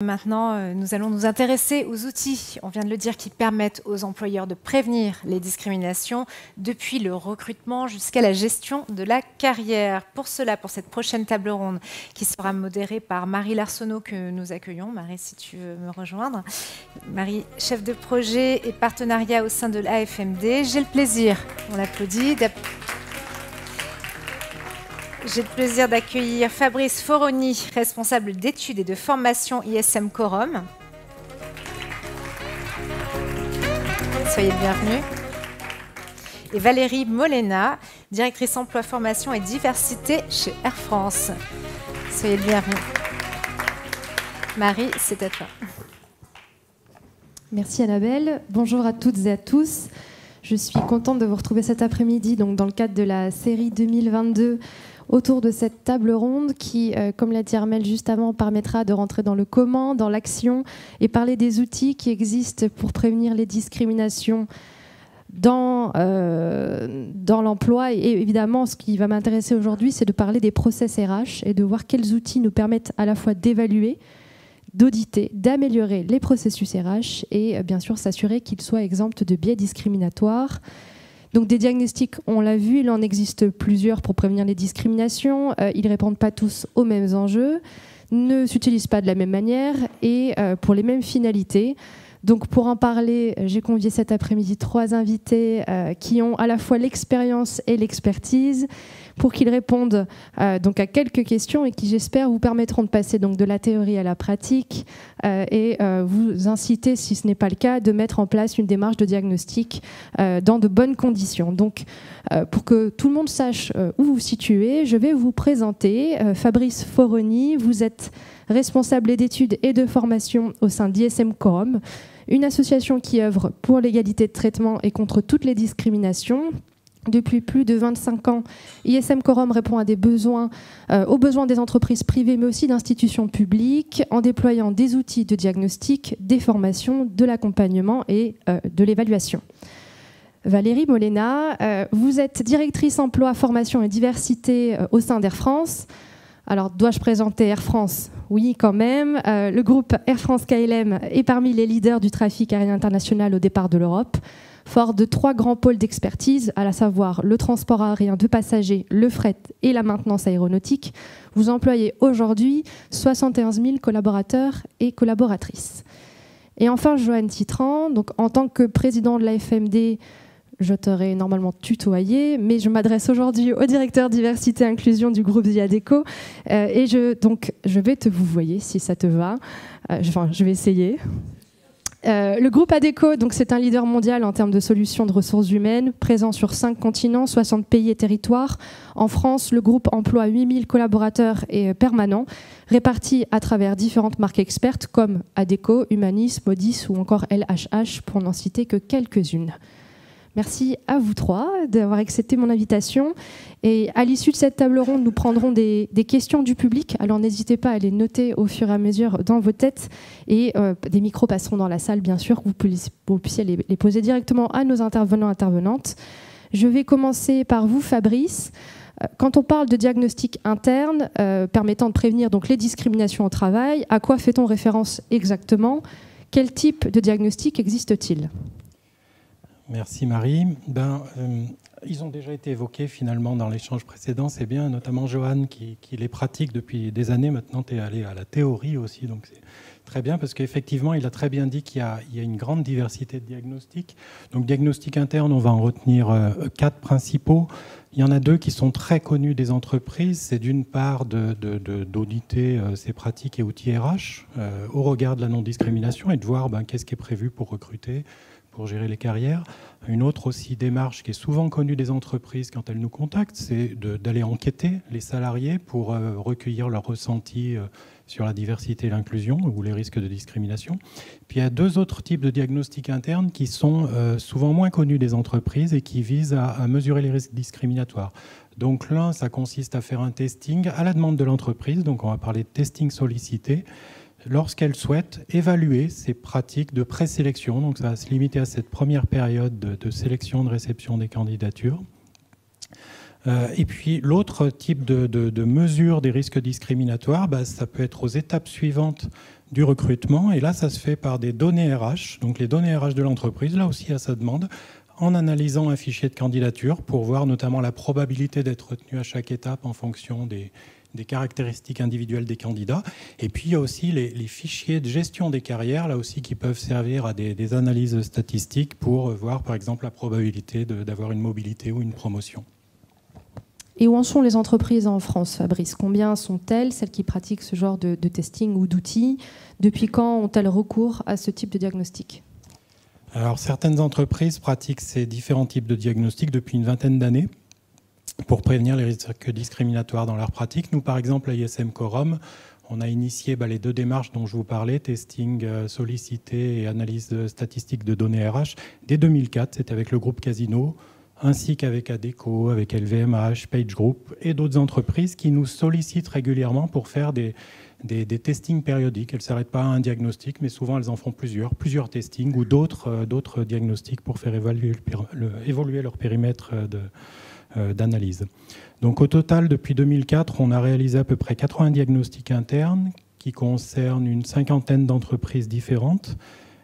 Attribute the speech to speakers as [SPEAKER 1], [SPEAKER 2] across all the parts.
[SPEAKER 1] Maintenant, nous allons nous intéresser aux outils, on vient de le dire, qui permettent aux employeurs de prévenir les discriminations depuis le recrutement jusqu'à la gestion de la carrière. Pour cela, pour cette prochaine table ronde qui sera modérée par Marie Larsonneau que nous accueillons. Marie, si tu veux me rejoindre. Marie, chef de projet et partenariat au sein de l'AFMD. J'ai le plaisir, on l'applaudit, j'ai le plaisir d'accueillir Fabrice Foroni, responsable d'études et de formation ISM Quorum. Soyez le bienvenu. Et Valérie Molena, directrice emploi, formation et diversité chez Air France. Soyez le bienvenu. Marie, c'est à toi.
[SPEAKER 2] Merci Annabelle. Bonjour à toutes et à tous. Je suis contente de vous retrouver cet après-midi donc dans le cadre de la série 2022 autour de cette table ronde qui, comme l'a dit Armelle juste avant, permettra de rentrer dans le comment, dans l'action et parler des outils qui existent pour prévenir les discriminations dans l'emploi. Et évidemment, ce qui va m'intéresser aujourd'hui, c'est de parler des process RH et de voir quels outils nous permettent à la fois d'évaluer, d'auditer, d'améliorer les processus RH et bien sûr s'assurer qu'ils soient exempts de biais discriminatoires. Donc des diagnostics, on l'a vu, il en existe plusieurs pour prévenir les discriminations. Ils ne répondent pas tous aux mêmes enjeux, ne s'utilisent pas de la même manière et pour les mêmes finalités. Donc pour en parler, j'ai convié cet après-midi 3 invités qui ont à la fois l'expérience et l'expertise pour qu'ils répondent donc à quelques questions et qui, j'espère, vous permettront de passer donc de la théorie à la pratique et vous inciter, si ce n'est pas le cas, de mettre en place une démarche de diagnostic dans de bonnes conditions. Donc, pour que tout le monde sache où vous vous situez, je vais vous présenter Fabrice Foroni. Vous êtes responsable d'études et de formation au sein d'ISM Quorum, une association qui œuvre pour l'égalité de traitement et contre toutes les discriminations. Depuis plus de 25 ans, ISM Quorum répond à des besoins, aux besoins des entreprises privées, mais aussi d'institutions publiques, en déployant des outils de diagnostic, des formations, de l'accompagnement et de l'évaluation. Valérie Molena, vous êtes directrice emploi, formation et diversité au sein d'Air France. Alors, dois-je présenter Air France ? Oui, quand même. Le groupe Air France KLM est parmi les leaders du trafic aérien international au départ de l'Europe, fort de 3 grands pôles d'expertise, à savoir le transport aérien de passagers, le fret et la maintenance aéronautique. Vous employez aujourd'hui 71 000 collaborateurs et collaboratrices. Et enfin, Joanne Titran, donc en tant que président de l'AFMD, je t'aurais normalement tutoyé, mais je m'adresse aujourd'hui au directeur diversité et inclusion du groupe Viadeco. Et je vais te vouvoyer si ça te va. Je vais essayer. Le groupe ADECO, donc, c'est un leader mondial en termes de solutions de ressources humaines, présent sur 5 continents, 60 pays et territoires. En France, le groupe emploie 8000 collaborateurs et permanents, répartis à travers différentes marques expertes comme ADECO, Humanis, Modis ou encore LHH, pour n'en citer que quelques-unes. Merci à vous 3 d'avoir accepté mon invitation. Et à l'issue de cette table ronde, nous prendrons des questions du public. Alors n'hésitez pas à les noter au fur et à mesure dans vos têtes. Et des micros passeront dans la salle, bien sûr, que vous puissiez les poser directement à nos intervenantes. Je vais commencer par vous, Fabrice. Quand on parle de diagnostic interne permettant de prévenir donc, les discriminations au travail, à quoi fait-on référence exactement ? Quel type de diagnostic existe-t-il ?
[SPEAKER 3] Merci Marie. Ils ont déjà été évoqués finalement dans l'échange précédent, c'est bien, notamment Johan qui les pratique depuis des années. Maintenant, tu es allé à la théorie aussi, donc c'est très bien parce qu'effectivement, il a très bien dit qu'il y a une grande diversité de diagnostics. Donc, diagnostic interne, on va en retenir 4 principaux. Il y en a 2 qui sont très connus des entreprises. C'est d'une part d'auditer ces pratiques et outils RH au regard de la non-discrimination et de voir qu'est-ce qui est prévu pour recruter, pour gérer les carrières. Une autre aussi démarche qui est souvent connue des entreprises quand elles nous contactent, c'est d'aller enquêter les salariés pour recueillir leurs ressentis sur la diversité et l'inclusion ou les risques de discrimination. Puis il y a 2 autres types de diagnostics internes qui sont souvent moins connus des entreprises et qui visent à mesurer les risques discriminatoires. Donc l'un, ça consiste à faire un testing à la demande de l'entreprise, donc on va parler de testing sollicité, lorsqu'elle souhaite évaluer ses pratiques de présélection. Donc ça va se limiter à cette première période de sélection, de réception des candidatures. Et puis l'autre type de mesure des risques discriminatoires, ça peut être aux étapes suivantes du recrutement. Et là, ça se fait par des données RH, donc les données RH de l'entreprise, là aussi à sa demande, en analysant un fichier de candidature pour voir notamment la probabilité d'être retenu à chaque étape en fonction des caractéristiques individuelles des candidats. Et puis il y a aussi les fichiers de gestion des carrières, là aussi, qui peuvent servir à des analyses statistiques pour voir par exemple la probabilité d'avoir une mobilité ou une promotion.
[SPEAKER 2] Et où en sont les entreprises en France, Fabrice? Combien sont-elles, celles qui pratiquent ce genre de testing ou d'outils? Depuis quand ont-elles recours à ce type de diagnostic?
[SPEAKER 3] Alors certaines entreprises pratiquent ces différents types de diagnostics depuis une vingtaine d'années pour prévenir les risques discriminatoires dans leur pratique. Nous, par exemple, à ISM Quorum, on a initié les 2 démarches dont je vous parlais, testing sollicité et analyse statistique de données RH, dès 2004. C'était avec le groupe Casino, ainsi qu'avec Adecco, avec LVMH, PageGroup et d'autres entreprises qui nous sollicitent régulièrement pour faire des testings périodiques. Elles ne s'arrêtent pas à un diagnostic, mais souvent elles en font plusieurs testings ou d'autres diagnostics pour faire évoluer leur périmètre d'analyse. Donc au total, depuis 2004, on a réalisé à peu près 80 diagnostics internes qui concernent une 50aine d'entreprises différentes.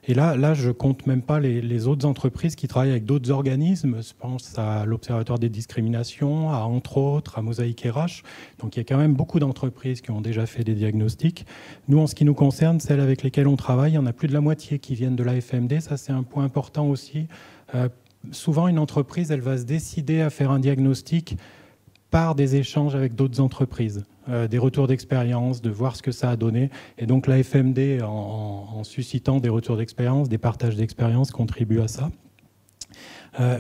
[SPEAKER 3] Et là, je ne compte même pas les autres entreprises qui travaillent avec d'autres organismes. Je pense à l'Observatoire des discriminations, entre autres, à Mosaïque RH. Donc il y a quand même beaucoup d'entreprises qui ont déjà fait des diagnostics. Nous, en ce qui nous concerne, celles avec lesquelles on travaille, il y en a plus de la moitié qui viennent de l'AFMD. Ça, c'est un point important aussi. Souvent, une entreprise, elle va se décider à faire un diagnostic par des échanges avec d'autres entreprises, des retours d'expérience, de voir ce que ça a donné. Et donc la FMD, en suscitant des retours d'expérience, des partages d'expérience, contribue à ça.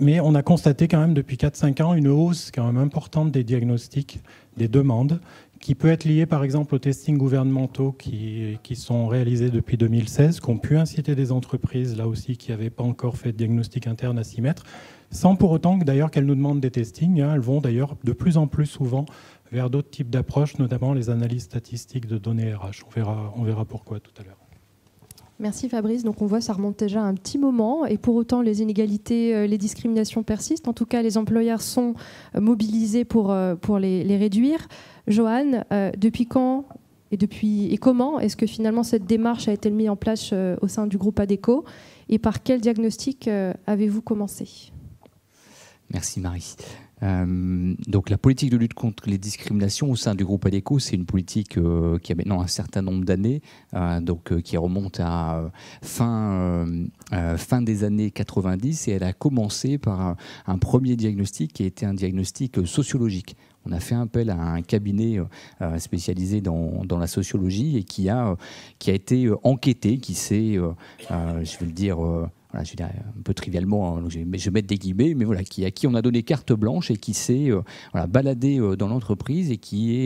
[SPEAKER 3] Mais on a constaté quand même depuis 4-5 ans une hausse quand même importante des diagnostics, des demandes, qui peut être liée par exemple aux testings gouvernementaux qui sont réalisés depuis 2016, qui ont pu inciter des entreprises, là aussi, qui n'avaient pas encore fait de diagnostic interne à s'y mettre, sans pour autant que d'ailleurs qu'elles nous demandent des testings. Elles vont d'ailleurs de plus en plus souvent vers d'autres types d'approches, notamment les analyses statistiques de données RH. On verra pourquoi tout à l'heure.
[SPEAKER 2] Merci Fabrice. Donc on voit ça remonte déjà à un petit moment et pour autant les inégalités, les discriminations persistent. En tout cas, les employeurs sont mobilisés pour les réduire. Johan, depuis quand et comment est-ce que finalement cette démarche a été mise en place au sein du groupe Adecco et par quel diagnostic avez-vous commencé?
[SPEAKER 4] Merci Marie. Donc la politique de lutte contre les discriminations au sein du groupe Adecco, c'est une politique qui a maintenant un certain nombre d'années, qui remonte à fin des années 90 et elle a commencé par un premier diagnostic qui a été un diagnostic sociologique. On a fait appel à un cabinet spécialisé dans la sociologie et qui a été enquêté, qui s'est, je vais le dire... Voilà, je dirais un peu trivialement, je vais mettre des guillemets, mais voilà, à qui on a donné carte blanche et qui s'est baladé dans l'entreprise et qui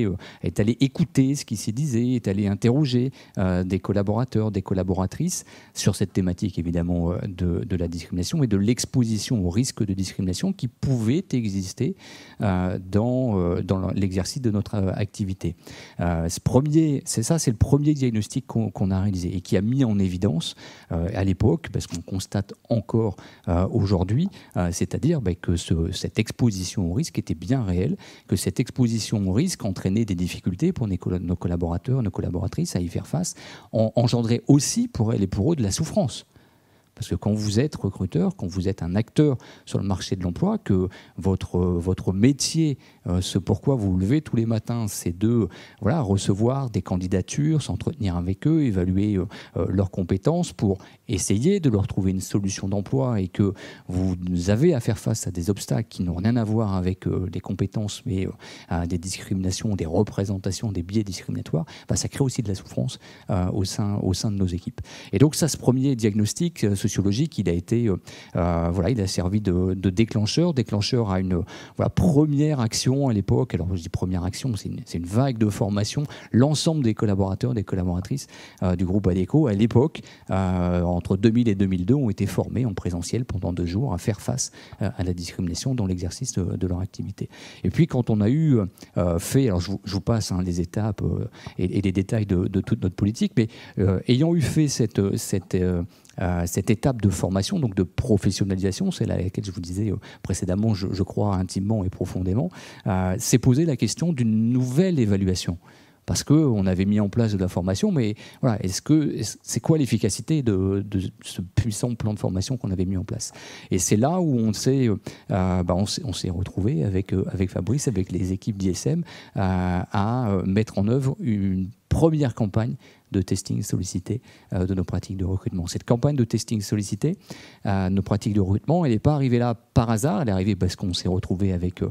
[SPEAKER 4] est allé écouter ce qui s'y disait, est allé interroger des collaborateurs, des collaboratrices sur cette thématique évidemment de la discrimination et de l'exposition au risque de discrimination qui pouvait exister dans l'exercice de notre activité. C'est le premier diagnostic qu'on a réalisé et qui a mis en évidence à l'époque, parce qu'on constate encore aujourd'hui, c'est-à-dire que cette exposition au risque était bien réelle, que cette exposition au risque entraînait des difficultés pour nos collaborateurs, nos collaboratrices à y faire face, engendrait aussi pour elles et pour eux de la souffrance. Parce que quand vous êtes recruteur, quand vous êtes un acteur sur le marché de l'emploi, que votre métier, ce pourquoi vous vous levez tous les matins, c'est de recevoir des candidatures, s'entretenir avec eux, évaluer leurs compétences pour essayer de leur trouver une solution d'emploi et que vous avez à faire face à des obstacles qui n'ont rien à voir avec les compétences, mais à des discriminations, des représentations, des biais discriminatoires, ça crée aussi de la souffrance au sein de nos équipes. Et donc ça, ce premier diagnostic sociologique, il a servi de déclencheur à une première action à l'époque. Alors je dis première action, c'est une vague de formation. L'ensemble des collaborateurs, des collaboratrices du groupe Adecco à l'époque, entre 2000 et 2002, ont été formés en présentiel pendant 2 jours à faire face à la discrimination dans l'exercice de leur activité. Et puis quand on a eu fait, alors je vous passe les étapes et les détails de toute notre politique, mais ayant eu fait cette cette étape de formation, donc de professionnalisation, c'est à laquelle je vous disais précédemment, je crois intimement et profondément, s'est posé la question d'une nouvelle évaluation. Parce qu'on avait mis en place de la formation, mais voilà, c'est quoi l'efficacité de ce puissant plan de formation qu'on avait mis en place? Et c'est là où on s'est retrouvé avec Fabrice, avec les équipes d'ISM, à mettre en œuvre une première campagne de testing sollicité de nos pratiques de recrutement. Cette campagne de testing sollicité, nos pratiques de recrutement, elle n'est pas arrivée là par hasard, elle est arrivée parce qu'on s'est retrouvé avec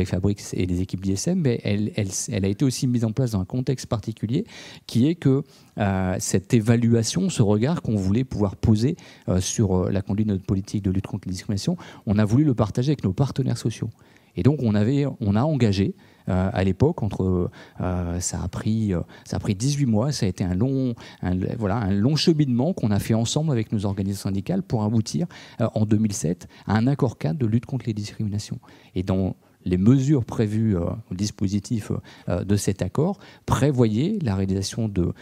[SPEAKER 4] Fabrice et les équipes d'ISM, mais elle a été aussi mise en place dans un contexte particulier qui est que cette évaluation, ce regard qu'on voulait pouvoir poser sur la conduite de notre politique de lutte contre les discriminations, on a voulu le partager avec nos partenaires sociaux. Et donc on a engagé à l'époque, ça a pris 18 mois, ça a été un long cheminement qu'on a fait ensemble avec nos organisations syndicales pour aboutir en 2007 à un accord cadre de lutte contre les discriminations. Et dans les mesures prévues au dispositif de cet accord prévoyaient la réalisation de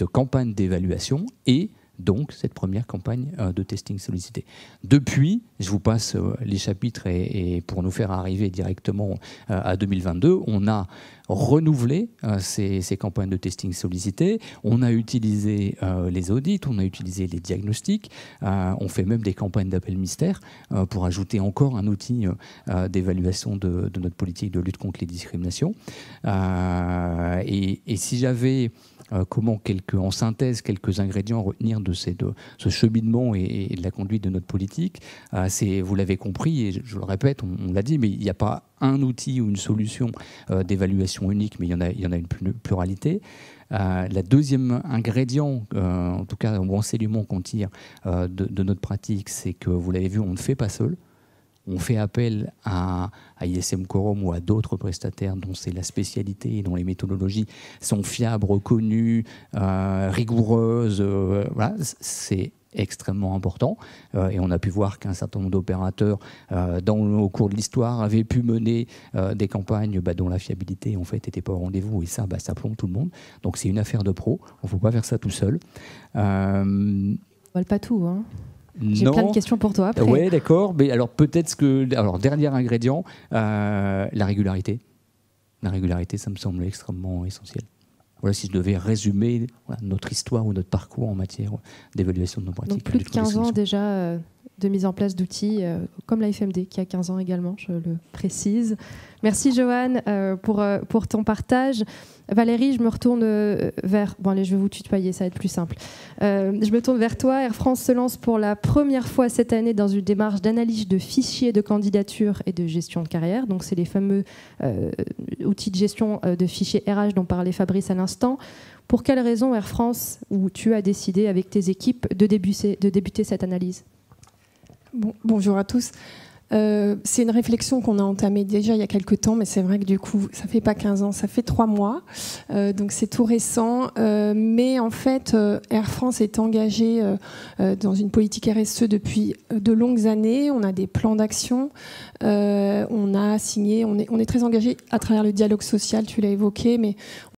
[SPEAKER 4] campagnes d'évaluation et donc cette première campagne de testing sollicité. Depuis, je vous passe les chapitres et pour nous faire arriver directement à 2022, on a renouvelé ces campagnes de testing sollicité, on a utilisé les audits, on a utilisé les diagnostics, on fait même des campagnes d'appel mystère pour ajouter encore un outil d'évaluation de notre politique de lutte contre les discriminations. Et si j'avais en synthèse, quelques ingrédients à retenir de ce cheminement et de la conduite de notre politique, vous l'avez compris, et je le répète, on l'a dit, mais il n'y a pas un outil ou une solution d'évaluation unique, mais il y en a une pluralité. La deuxième ingrédient, en tout cas un enseignement qu'on tire de notre pratique, c'est que, vous l'avez vu, on ne fait pas seul. On fait appel à ISM Quorum ou à d'autres prestataires dont c'est la spécialité et dont les méthodologies sont fiables, reconnues, rigoureuses. Voilà, c'est extrêmement important. Et on a pu voir qu'un certain nombre d'opérateurs, au cours de l'histoire, avaient pu mener des campagnes dont la fiabilité, en fait, n'était pas au rendez-vous. Et ça plombe tout le monde. Donc c'est une affaire de pro. On ne peut pas faire ça tout seul.
[SPEAKER 2] On ne vole pas tout, hein. J'ai plein de questions pour toi après.
[SPEAKER 4] Oui, d'accord. Mais alors peut-être dernier ingrédient, la régularité. La régularité, ça me semble extrêmement essentiel. Voilà, si je devais résumer notre histoire ou notre parcours en matière d'évaluation de nos pratiques.
[SPEAKER 2] Donc plus de 15 ans déjà de mise en place d'outils comme la FMD qui a 15 ans également, je le précise. Merci Joanne pour ton partage. Valérie, je me retourne vers... Bon allez, je vais vous tutoyer, ça va être plus simple. Je me tourne vers toi. Air France se lance pour la première fois cette année dans une démarche d'analyse de fichiers de candidature et de gestion de carrière. Donc c'est les fameux outils de gestion de fichiers RH dont parlait Fabrice à l'instant. Pour quelles raisons Air France, où tu as décidé avec tes équipes de débuter cette analyse ?
[SPEAKER 5] Bonjour à tous. C'est une réflexion qu'on a entamée déjà il y a quelques temps, mais c'est vrai que du coup, ça fait pas 15 ans, ça fait 3 mois, donc c'est tout récent. Mais en fait, Air France est engagée dans une politique RSE depuis de longues années. On a des plans d'action, on a signé, on est très engagé à travers le dialogue social, tu l'as évoqué, mais